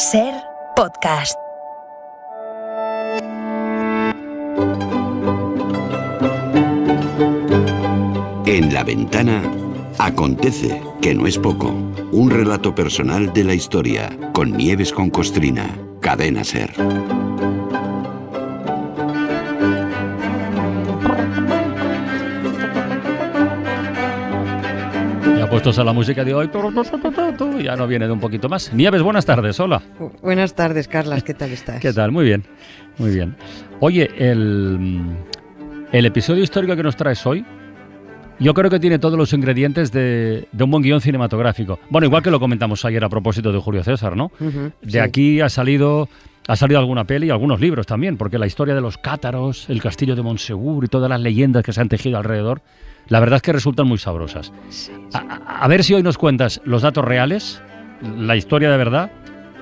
Ser Podcast. En la ventana acontece, que no es poco, un relato personal de la historia, con Nieves con Costrina, Cadena Ser. Puestos a la música de hoy, ya no viene de un poquito más. Nieves, buenas tardes, hola. Buenas tardes, Carlas, ¿qué tal estás? ¿Qué tal? Muy bien, muy bien. Oye, el episodio histórico que nos traes hoy, yo creo que tiene todos los ingredientes de un buen guión cinematográfico. Bueno, igual que lo comentamos ayer a propósito de Julio César, ¿no? De aquí ha salido alguna peli y algunos libros también, porque la historia de los cátaros, el castillo de Montsegur y todas las leyendas que se han tejido alrededor, la verdad es que resultan muy sabrosas. A ver si hoy nos cuentas los datos reales, la historia de verdad,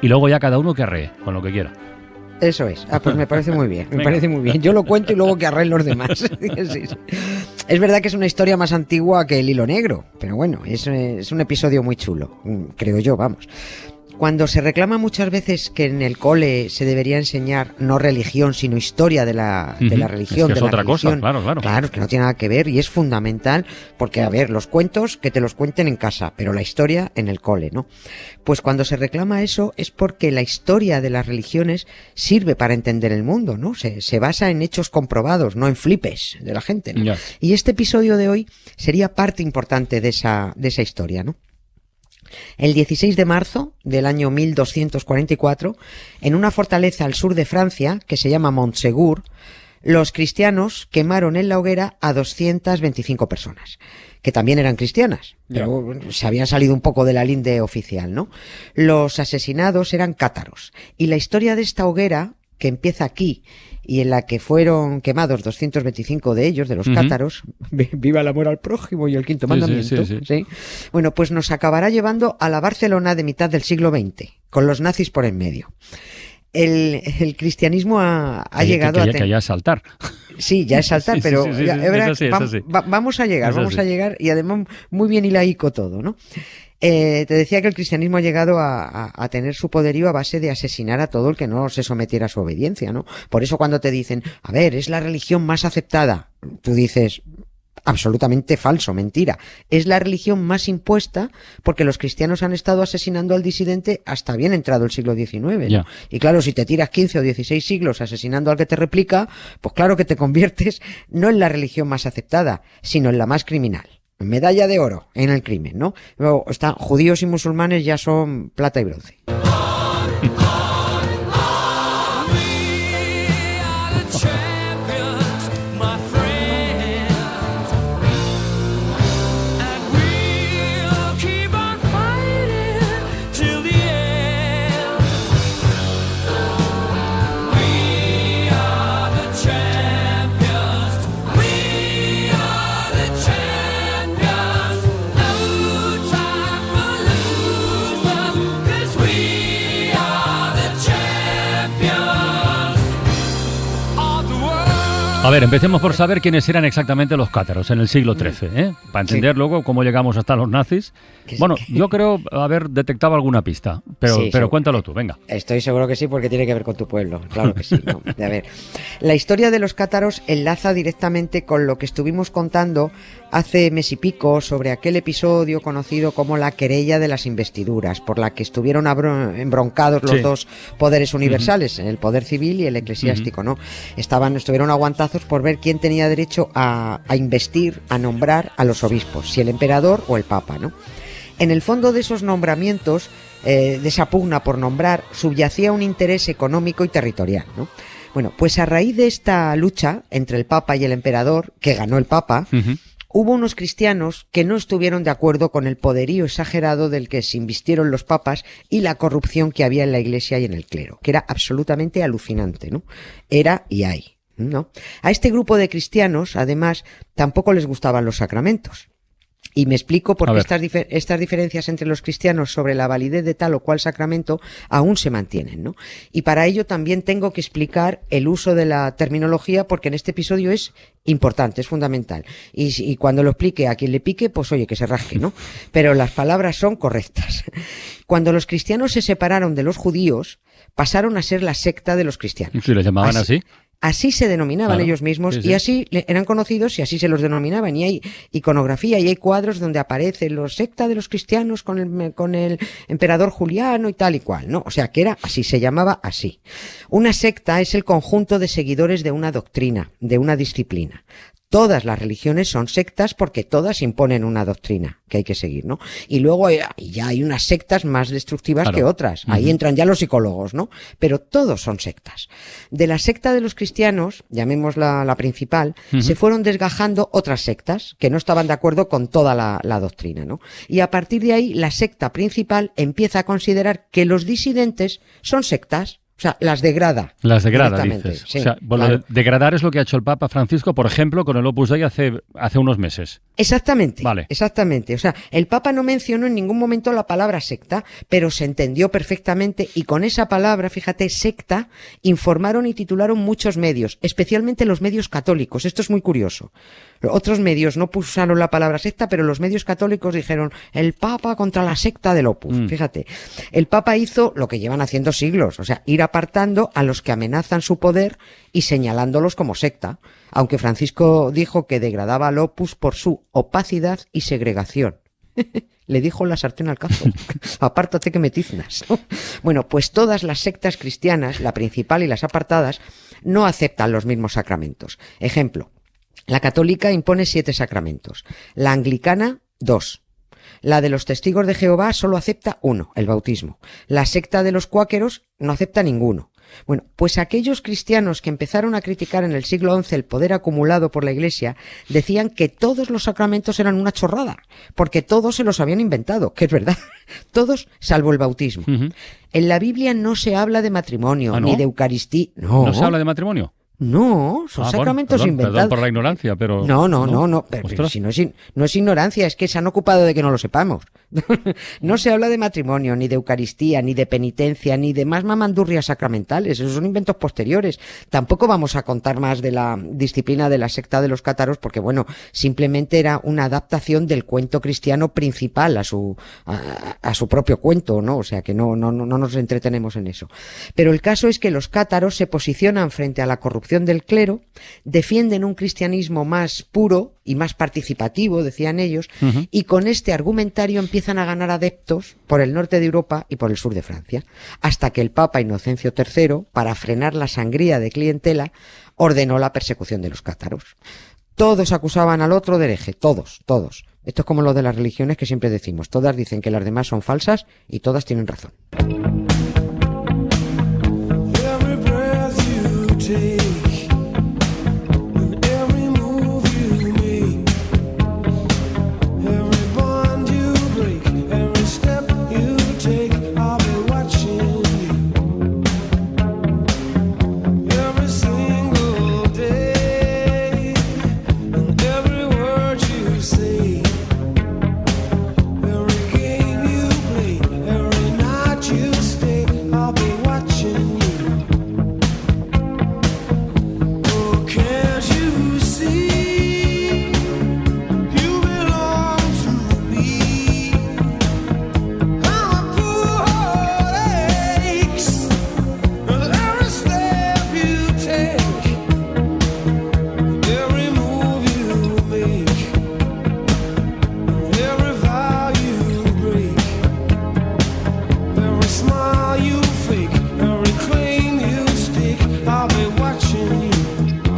y luego ya cada uno que arree con lo que quiera. Eso es. Pues me parece muy bien, me parece muy bien. Yo lo cuento y luego que arreen los demás. Sí. Es verdad que es una historia más antigua que El Hilo Negro, pero bueno, es un episodio muy chulo, creo yo, vamos. Cuando se reclama muchas veces que en el cole se debería enseñar no religión, sino historia de la religión, es que es otra cosa, claro. Claro, que no tiene nada que ver y es fundamental porque, a ver, los cuentos que te los cuenten en casa, pero la historia en el cole, ¿no? Pues cuando se reclama eso es porque la historia de las religiones sirve para entender el mundo, ¿no? Se basa en hechos comprobados, no en flipes de la gente, ¿no? Yeah. Y este episodio de hoy sería parte importante de esa historia, ¿no? El 16 de marzo del año 1244, en una fortaleza al sur de Francia, que se llama Montsegur, los cristianos quemaron en la hoguera a 225 personas, que también eran cristianas, pero se habían salido un poco de la linde oficial, ¿no? Los asesinados eran cátaros, y la historia de esta hoguera, que empieza aquí, y en la que fueron quemados 225 de ellos, de los cátaros, viva el amor al prójimo y el quinto mandamiento, ¿sí? Bueno, pues nos acabará llevando a la Barcelona de mitad del siglo XX, con los nazis por en medio. El cristianismo ha llegado a tener... Que ya es saltar. Sí, ya es saltar, pero vamos a llegar, y además muy bien hilaico todo, ¿no? Te decía que el cristianismo ha llegado a tener su poderío a base de asesinar a todo el que no se sometiera a su obediencia, ¿no? Por eso cuando te dicen, a ver, es la religión más aceptada, tú dices, absolutamente falso, mentira. Es la religión más impuesta porque los cristianos han estado asesinando al disidente hasta bien entrado el siglo XIX, ¿no? Yeah. Y claro, si te tiras 15 o 16 siglos asesinando al que te replica, pues claro que te conviertes no en la religión más aceptada, sino en la más criminal. Medalla de oro en el crimen, ¿no? Luego están judíos y musulmanes, ya son plata y bronce. A ver, empecemos por saber quiénes eran exactamente los cátaros en el siglo XIII, ¿eh? Para entender luego cómo llegamos hasta los nazis. Bueno, yo creo haber detectado alguna pista, pero cuéntalo tú, venga. Estoy seguro que sí, porque tiene que ver con tu pueblo, claro que sí, ¿no? A ver, la historia de los cátaros enlaza directamente con lo que estuvimos contando hace mes y pico sobre aquel episodio conocido como la querella de las investiduras, por la que estuvieron embroncados los dos poderes universales, el poder civil y el eclesiástico, ¿no? Estuvieron aguantazos por ver quién tenía derecho a investir, a nombrar a los obispos, si el emperador o el papa, ¿no? En el fondo de esos nombramientos, de esa pugna por nombrar, subyacía un interés económico y territorial, ¿no? Bueno, pues a raíz de esta lucha entre el papa y el emperador, que ganó el papa, hubo unos cristianos que no estuvieron de acuerdo con el poderío exagerado del que se invistieron los papas y la corrupción que había en la iglesia y en el clero, que era absolutamente alucinante, ¿no? Era y hay, ¿no? A este grupo de cristianos, además, tampoco les gustaban los sacramentos. Y me explico por A qué ver. estas diferencias entre los cristianos sobre la validez de tal o cual sacramento aún se mantienen, ¿no? Y para ello también tengo que explicar el uso de la terminología, porque en este episodio es importante, es fundamental. Y cuando lo explique a quien le pique, pues oye, que se rasque, ¿no? Pero las palabras son correctas. Cuando los cristianos se separaron de los judíos, pasaron a ser la secta de los cristianos. ¿Y le llamaban así? Así se denominaban Claro, ellos mismos, sí, sí. y así eran conocidos y así se los denominaban. Y hay iconografía y hay cuadros donde aparecen los secta de los cristianos con el emperador Juliano y tal y cual, ¿no? O sea que era así, se llamaba así. Una secta es el conjunto de seguidores de una doctrina, de una disciplina. Todas las religiones son sectas porque todas imponen una doctrina que hay que seguir, ¿no? Y luego ya hay unas sectas más destructivas Claro. que otras. Ahí entran ya los psicólogos, ¿no? Pero todos son sectas. De la secta de los cristianos, llamémosla la principal, se fueron desgajando otras sectas que no estaban de acuerdo con toda la doctrina, ¿no? Y a partir de ahí, la secta principal empieza a considerar que los disidentes son sectas. O sea, las degrada. Las degrada, directamente, dices. sí, o sea, bueno, claro. degradar es lo que ha hecho el Papa Francisco, por ejemplo, con el Opus Dei hace unos meses. Exactamente, Vale. exactamente. O sea, el Papa no mencionó en ningún momento la palabra secta, pero se entendió perfectamente y con esa palabra, fíjate, secta, informaron y titularon muchos medios, especialmente los medios católicos. Esto es muy curioso. Otros medios no usaron la palabra secta, pero los medios católicos dijeron el Papa contra la secta del Opus. Fíjate, el Papa hizo lo que llevan haciendo siglos, o sea, ir apartando a los que amenazan su poder y señalándolos como secta, aunque Francisco dijo que degradaba al Opus por su opacidad y segregación. Le dijo la sartén al cazo. Apártate que me tiznas. Bueno, pues todas las sectas cristianas, la principal y las apartadas, no aceptan los mismos sacramentos. Ejemplo, la católica impone 7 sacramentos, la anglicana 2. La de los testigos de Jehová solo acepta 1, el bautismo. La secta de los cuáqueros no acepta ninguno. Bueno, pues aquellos cristianos que empezaron a criticar en el siglo XI el poder acumulado por la Iglesia decían que todos los sacramentos eran una chorrada, porque todos se los habían inventado, que es verdad, todos salvo el bautismo. En la Biblia no se habla de matrimonio, ¿Ah, no? ni de Eucaristía. ¿No se habla de matrimonio? No, son sacramentos perdón, inventados. Perdón por la ignorancia, pero... No, pero si no es ignorancia, es que se han ocupado de que no lo sepamos. No se habla de matrimonio, ni de Eucaristía, ni de penitencia, ni de más mamandurrias sacramentales, esos son inventos posteriores. Tampoco vamos a contar más de la disciplina de la secta de los cátaros, porque bueno, simplemente era una adaptación del cuento cristiano principal a su propio cuento, ¿no? O sea que no nos entretenemos en eso. Pero el caso es que los cátaros se posicionan frente a la corrupción del clero, defienden un cristianismo más puro y más participativo, decían ellos, y con este argumentario empiezan a ganar adeptos por el norte de Europa y por el sur de Francia, hasta que el Papa Inocencio III, para frenar la sangría de clientela, ordenó la persecución de los cátaros. Todos acusaban al otro de hereje, todos. Esto es como lo de las religiones que siempre decimos, todas dicen que las demás son falsas y todas tienen razón.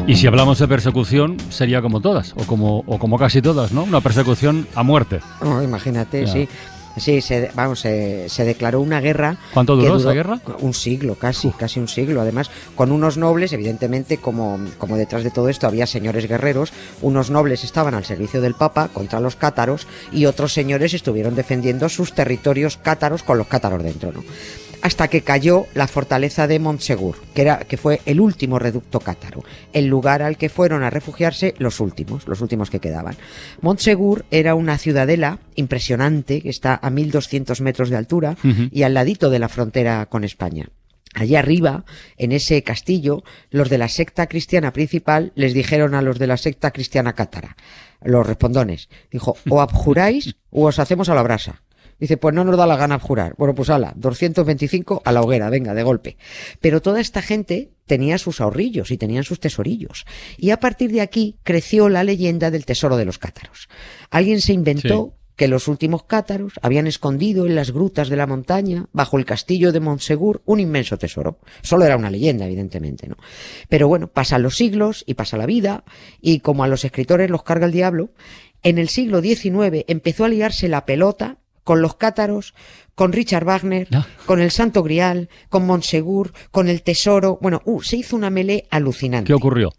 Y si hablamos de persecución, sería como todas, o como casi todas, ¿no? Una persecución a muerte. Oh, imagínate, Ya. sí. Sí, se declaró una guerra. ¿Cuánto que duró esa guerra? Un siglo, casi un siglo. Además, con unos nobles, evidentemente, como detrás de todo esto había señores guerreros, unos nobles estaban al servicio del Papa contra los cátaros y otros señores estuvieron defendiendo sus territorios cátaros con los cátaros dentro, ¿no? hasta que cayó la fortaleza de Montsegur, que fue el último reducto cátaro, el lugar al que fueron a refugiarse los últimos que quedaban. Montsegur era una ciudadela impresionante que está a 1.200 metros de altura y al ladito de la frontera con España. Allí arriba, en ese castillo, los de la secta cristiana principal les dijeron a los de la secta cristiana cátara, los respondones, dijo, o abjuráis o os hacemos a la brasa. Dice, pues no nos da la gana abjurar. Bueno, pues ala, 225 a la hoguera, venga, de golpe. Pero toda esta gente tenía sus ahorrillos y tenían sus tesorillos. Y a partir de aquí creció la leyenda del tesoro de los cátaros. Alguien se inventó que los últimos cátaros habían escondido en las grutas de la montaña, bajo el castillo de Montsegur, un inmenso tesoro. Solo era una leyenda, evidentemente, ¿no? Pero bueno, pasan los siglos y pasa la vida, y como a los escritores los carga el diablo, en el siglo XIX empezó a liarse la pelota con los cátaros, con Richard Wagner, con el Santo Grial, con Montsegur, con el tesoro. Bueno, se hizo una melee alucinante. ¿Qué ocurrió?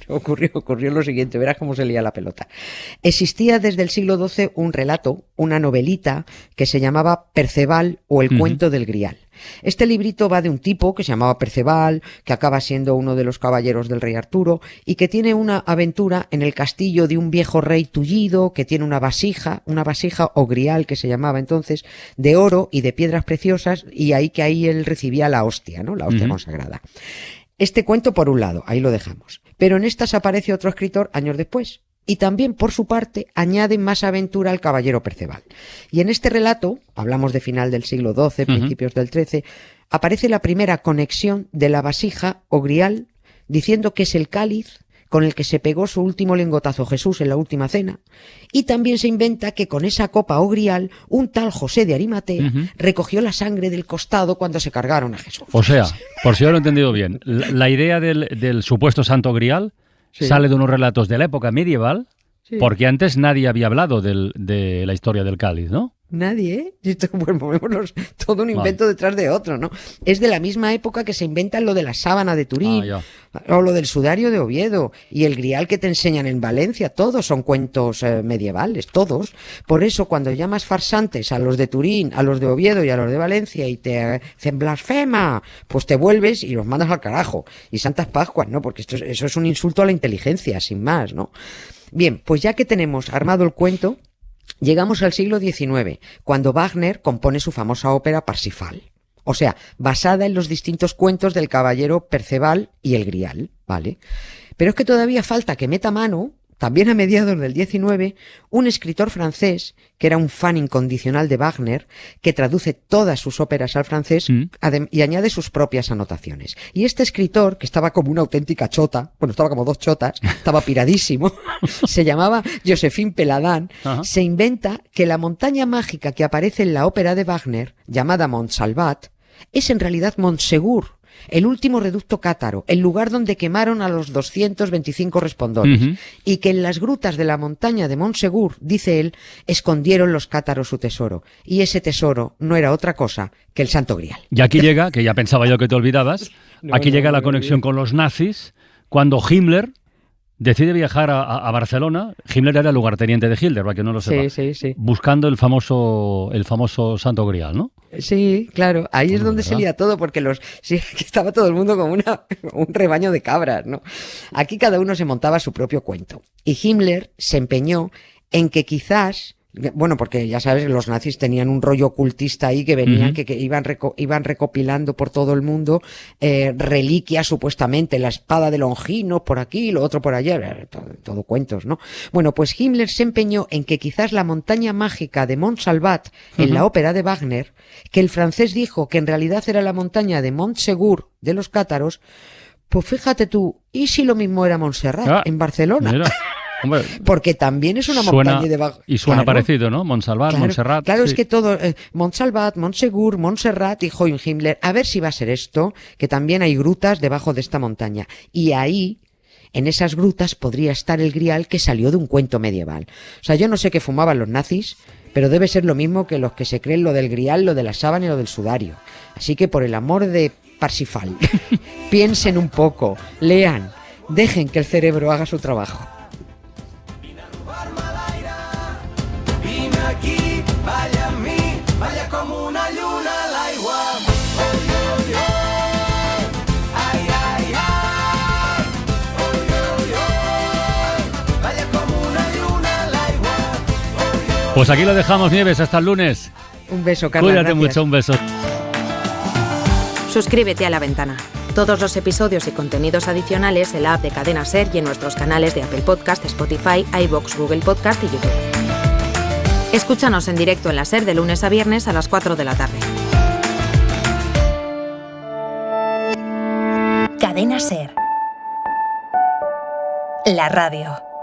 Ocurrió lo siguiente, verás cómo se lía la pelota. Existía desde el siglo XII un relato, una novelita, que se llamaba Perceval o el cuento del Grial. Este librito va de un tipo que se llamaba Perceval, que acaba siendo uno de los caballeros del rey Arturo, y que tiene una aventura en el castillo de un viejo rey tullido, que tiene una vasija o grial que se llamaba entonces, de oro y de piedras preciosas, y ahí él recibía la hostia, ¿no? La hostia consagrada. Este cuento por un lado, ahí lo dejamos. Pero en estas aparece otro escritor años después. Y también, por su parte, añade más aventura al caballero Perceval. Y en este relato, hablamos de final del siglo XII, principios del XIII, aparece la primera conexión de la vasija o grial, diciendo que es el cáliz con el que se pegó su último lingotazo Jesús en la última cena, y también se inventa que con esa copa o grial un tal José de Arimatea recogió la sangre del costado cuando se cargaron a Jesús. O sea, por si yo lo he entendido bien, la idea del supuesto santo grial sale de unos relatos de la época medieval, porque antes nadie había hablado de la historia del cáliz, ¿no? Nadie, ¿eh? Bueno, todo un invento detrás de otro, ¿no? Es de la misma época que se inventan lo de la sábana de Turín, o lo del sudario de Oviedo, y el grial que te enseñan en Valencia. Todos son cuentos medievales, todos. Por eso, cuando llamas farsantes a los de Turín, a los de Oviedo y a los de Valencia, y te dicen blasfema, pues te vuelves y los mandas al carajo. Y Santas Pascuas, ¿no? Porque eso es un insulto a la inteligencia, sin más, ¿no? Bien, pues ya que tenemos armado el cuento, llegamos al siglo XIX, cuando Wagner compone su famosa ópera Parsifal. O sea, basada en los distintos cuentos del caballero Perceval y el Grial, ¿vale? Pero es que todavía falta que meta mano, también a mediados del XIX, un escritor francés, que era un fan incondicional de Wagner, que traduce todas sus óperas al francés y añade sus propias anotaciones. Y este escritor, que estaba como una auténtica chota, bueno, estaba como dos chotas, estaba piradísimo, se llamaba Josephine Peladán, se inventa que la montaña mágica que aparece en la ópera de Wagner, llamada Montsalvat, es en realidad Montsegur, el último reducto cátaro, el lugar donde quemaron a los 225 respondones, y que en las grutas de la montaña de Montsegur, dice él, escondieron los cátaros su tesoro, y ese tesoro no era otra cosa que el Santo Grial. Y aquí llega, que ya pensaba yo que te olvidabas, llega la conexión con los nazis, cuando Himmler decide viajar a Barcelona. Himmler era el lugarteniente de Hitler, para que no lo sepa. Sí. Buscando el famoso Santo Grial, ¿no? Sí, claro. Ahí es donde se lía todo, porque que estaba todo el mundo como un rebaño de cabras, ¿no? Aquí cada uno se montaba su propio cuento. Y Himmler se empeñó en que quizás, bueno, porque ya sabes, los nazis tenían un rollo ocultista ahí que venían, que iban recopilando por todo el mundo reliquias, supuestamente, la espada de Longino por aquí, lo otro por allá, todo cuentos, ¿no? Bueno, pues Himmler se empeñó en que quizás la montaña mágica de Montsalvat, en la ópera de Wagner, que el francés dijo que en realidad era la montaña de Montsegur, de los cátaros, pues fíjate tú, ¿y si lo mismo era Montserrat, en Barcelona? Mira. Hombre, porque también es una montaña de y suena parecido, ¿no? Montsalvat, Montserrat. Claro, sí. Es que todo, Montsalvat, Montsegur, Montserrat, dijo Himmler, a ver si va a ser esto, que también hay grutas debajo de esta montaña. Y ahí, en esas grutas, podría estar el Grial que salió de un cuento medieval. O sea, yo no sé qué fumaban los nazis, pero debe ser lo mismo que los que se creen lo del Grial, lo de la sábana y lo del sudario. Así que por el amor de Parsifal, piensen un poco, lean, dejen que el cerebro haga su trabajo. Vine aquí, balla amb mi, balla com una lluna a l'aigua. Pues aquí lo dejamos, Nieves, hasta el lunes. Un beso, Carla. Cuídate gracias. mucho, un beso. Suscríbete a La Ventana. Todos los episodios y contenidos adicionales en la app de Cadena SER y en nuestros canales de Apple Podcast, Spotify, iVoox, Google Podcast y YouTube. Escúchanos en directo en la SER de lunes a viernes a las 4 de la tarde. Cadena SER. La radio.